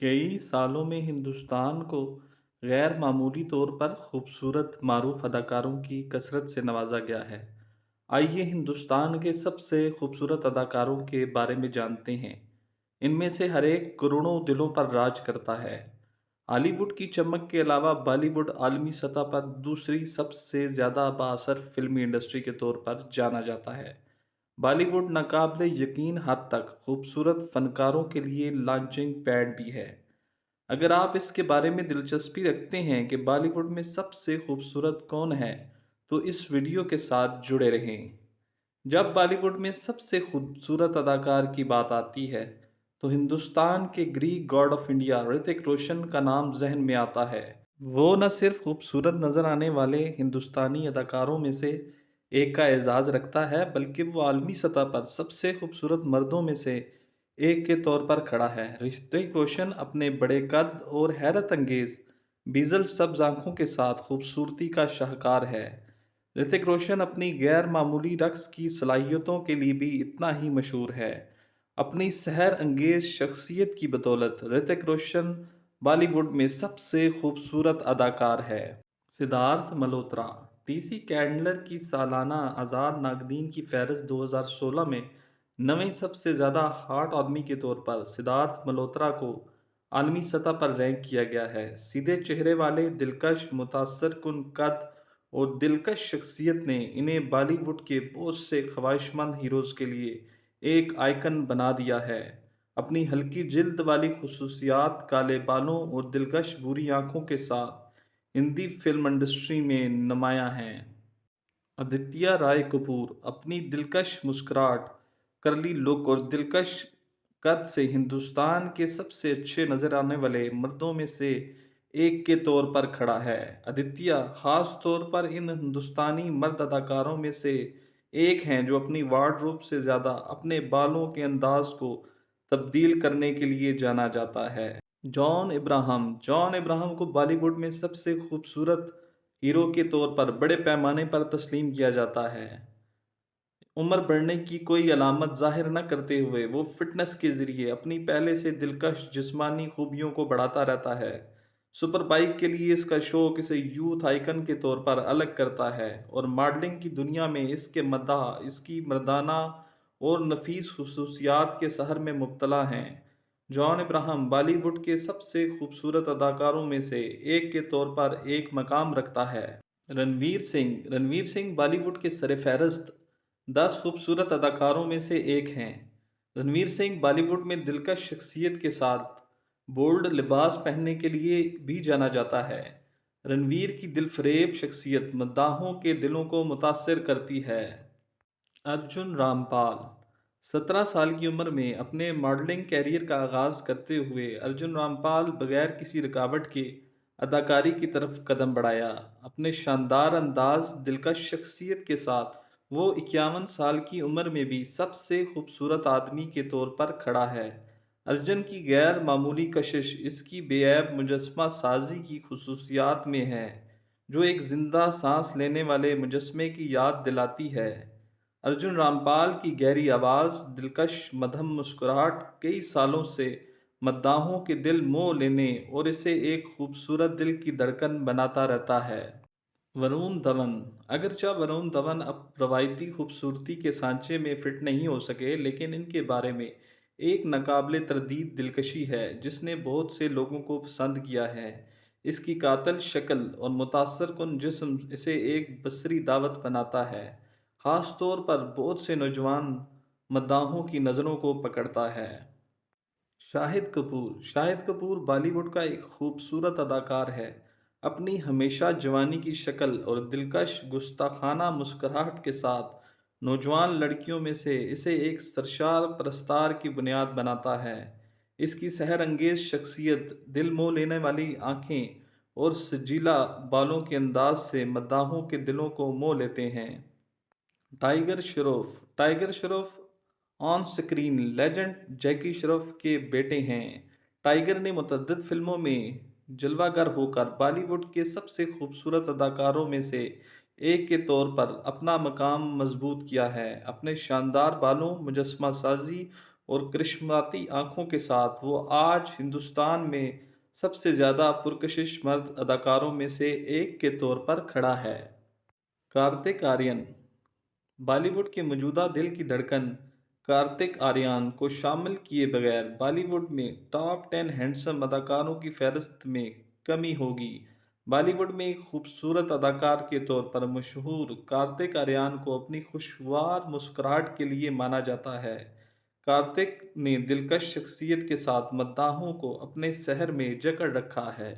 کئی سالوں میں ہندوستان کو غیر معمولی طور پر خوبصورت معروف اداکاروں کی کثرت سے نوازا گیا ہے۔ آئیے ہندوستان کے سب سے خوبصورت اداکاروں کے بارے میں جانتے ہیں۔ ان میں سے ہر ایک کروڑوں دلوں پر راج کرتا ہے۔ ہالی ووڈ کی چمک کے علاوہ بالی ووڈ عالمی سطح پر دوسری سب سے زیادہ بااثر فلمی انڈسٹری کے طور پر جانا جاتا ہے۔ بالی ووڈ ناقابل یقین حد تک خوبصورت فنکاروں کے لیے لانچنگ پیڈ بھی ہے۔ اگر آپ اس کے بارے میں دلچسپی رکھتے ہیں کہ بالی ووڈ میں سب سے خوبصورت کون ہے تو اس ویڈیو کے ساتھ جڑے رہیں۔ جب بالی ووڈ میں سب سے خوبصورت اداکار کی بات آتی ہے تو ہندوستان کے گریک گاڈ آف انڈیا رتک روشن کا نام ذہن میں آتا ہے۔ وہ نہ صرف خوبصورت نظر آنے والے ہندوستانی اداکاروں میں سے ایک کا اعزاز رکھتا ہے بلکہ وہ عالمی سطح پر سب سے خوبصورت مردوں میں سے ایک کے طور پر کھڑا ہے۔ رتک روشن اپنے بڑے قد اور حیرت انگیز بیزل سبز آنکھوں کے ساتھ خوبصورتی کا شاہکار ہے۔ رتک روشن اپنی غیر معمولی رقص کی صلاحیتوں کے لیے بھی اتنا ہی مشہور ہے۔ اپنی سحر انگیز شخصیت کی بدولت رتک روشن بالی ووڈ میں سب سے خوبصورت اداکار ہے۔ سدھارتھ ملہوترا ٹی سی کینڈلر کی سالانہ آزاد ناقدین کی فہرست 2016 میں نویں سب سے زیادہ ہاٹ آدمی کے طور پر سدھارتھ ملہوترا کو عالمی سطح پر رینک کیا گیا ہے۔ سیدھے چہرے والے دلکش متاثر کن قد اور دلکش شخصیت نے انہیں بالی ووڈ کے بہت سے خواہشمند ہیروز کے لیے ایک آئیکن بنا دیا ہے۔ اپنی ہلکی جلد والی خصوصیات، کالے بالوں اور دلکش بھوری آنکھوں کے ساتھ ہندی فلم انڈسٹری میں نمایاں ہیں۔ آدتیہ رائے کپور اپنی دلکش مسکراہٹ، کرلی لک اور دلکش قد سے ہندوستان کے سب سے اچھے نظر آنے والے مردوں میں سے ایک کے طور پر کھڑا ہے۔ آدتیہ خاص طور پر ان ہندوستانی مرد اداکاروں میں سے ایک ہیں جو اپنی وارڈروب سے زیادہ اپنے بالوں کے انداز کو تبدیل کرنے کے لیے جانا جاتا ہے۔ جان ابراہم کو بالی ووڈ میں سب سے خوبصورت ہیرو کے طور پر بڑے پیمانے پر تسلیم کیا جاتا ہے۔ عمر بڑھنے کی کوئی علامت ظاہر نہ کرتے ہوئے وہ فٹنس کے ذریعے اپنی پہلے سے دلکش جسمانی خوبیوں کو بڑھاتا رہتا ہے۔ سپر بائک کے لیے اس کا شوق اسے یوتھ آئیکن کے طور پر الگ کرتا ہے اور ماڈلنگ کی دنیا میں اس کے مداح اس کی مردانہ اور نفیس خصوصیات کے سحر میں مبتلا ہیں۔ جان ابراہم بالی ووڈ کے سب سے خوبصورت اداکاروں میں سے ایک کے طور پر ایک مقام رکھتا ہے۔ رنویر سنگھ بالی ووڈ کے سر فہرست 10 خوبصورت اداکاروں میں سے ایک ہیں۔ رنویر سنگھ بالی ووڈ میں دلکش شخصیت کے ساتھ بولڈ لباس پہننے کے لیے بھی جانا جاتا ہے۔ رنویر کی دل فریب شخصیت مداحوں کے دلوں کو متاثر کرتی ہے۔ ارجن رامپال 17 سال کی عمر میں اپنے ماڈلنگ کیریئر کا آغاز کرتے ہوئے ارجن رامپال بغیر کسی رکاوٹ کے اداکاری کی طرف قدم بڑھایا۔ اپنے شاندار انداز، دلکش شخصیت کے ساتھ وہ 51 سال کی عمر میں بھی سب سے خوبصورت آدمی کے طور پر کھڑا ہے۔ ارجن کی غیر معمولی کشش اس کی بے عیب مجسمہ سازی کی خصوصیات میں ہے جو ایک زندہ سانس لینے والے مجسمے کی یاد دلاتی ہے۔ ارجن رامپال کی گہری آواز، دلکش مدھم مسکراہٹ کئی سالوں سے مداحوں کے دل موہ لینے اور اسے ایک خوبصورت دل کی دھڑکن بناتا رہتا ہے۔ ورون دھون اگرچہ ورون دھون اب روایتی خوبصورتی کے سانچے میں فٹ نہیں ہو سکے لیکن ان کے بارے میں ایک ناقابل تردید دلکشی ہے جس نے بہت سے لوگوں کو پسند کیا ہے۔ اس کی قاتل شکل اور متاثر کن جسم اسے ایک بصری دعوت بناتا ہے، خاص طور پر بہت سے نوجوان مداحوں کی نظروں کو پکڑتا ہے۔ شاہد کپور بالی ووڈ کا ایک خوبصورت اداکار ہے۔ اپنی ہمیشہ جوانی کی شکل اور دلکش گستاخانہ مسکراہٹ کے ساتھ نوجوان لڑکیوں میں سے اسے ایک سرشار پرستار کی بنیاد بناتا ہے۔ اس کی سحر انگیز شخصیت، دل موہ لینے والی آنکھیں اور سجیلا بالوں کے انداز سے مداحوں کے دلوں کو موہ لیتے ہیں۔ ٹائیگر شروف آن سکرین لیجنڈ جیکی شروف کے بیٹے ہیں۔ ٹائیگر نے متعدد فلموں میں جلوہ گر ہو کر بالی ووڈ کے سب سے خوبصورت اداکاروں میں سے ایک کے طور پر اپنا مقام مضبوط کیا ہے۔ اپنے شاندار بالوں، مجسمہ سازی اور کرشماتی آنکھوں کے ساتھ وہ آج ہندوستان میں سب سے زیادہ پرکشش مرد اداکاروں میں سے ایک کے طور پر کھڑا ہے۔ کارتک آرین بالی ووڈ کے موجودہ دل کی دھڑکن کارتک آریان کو شامل کیے بغیر بالی ووڈ میں ٹاپ 10 ہینڈسم اداکاروں کی فہرست میں کمی ہوگی۔ بالی ووڈ میں ایک خوبصورت اداکار کے طور پر مشہور کارتک آریان کو اپنی خوشگوار مسکراہٹ کے لیے مانا جاتا ہے۔ کارتک نے دلکش شخصیت کے ساتھ مداحوں کو اپنے سحر میں جکڑ رکھا ہے۔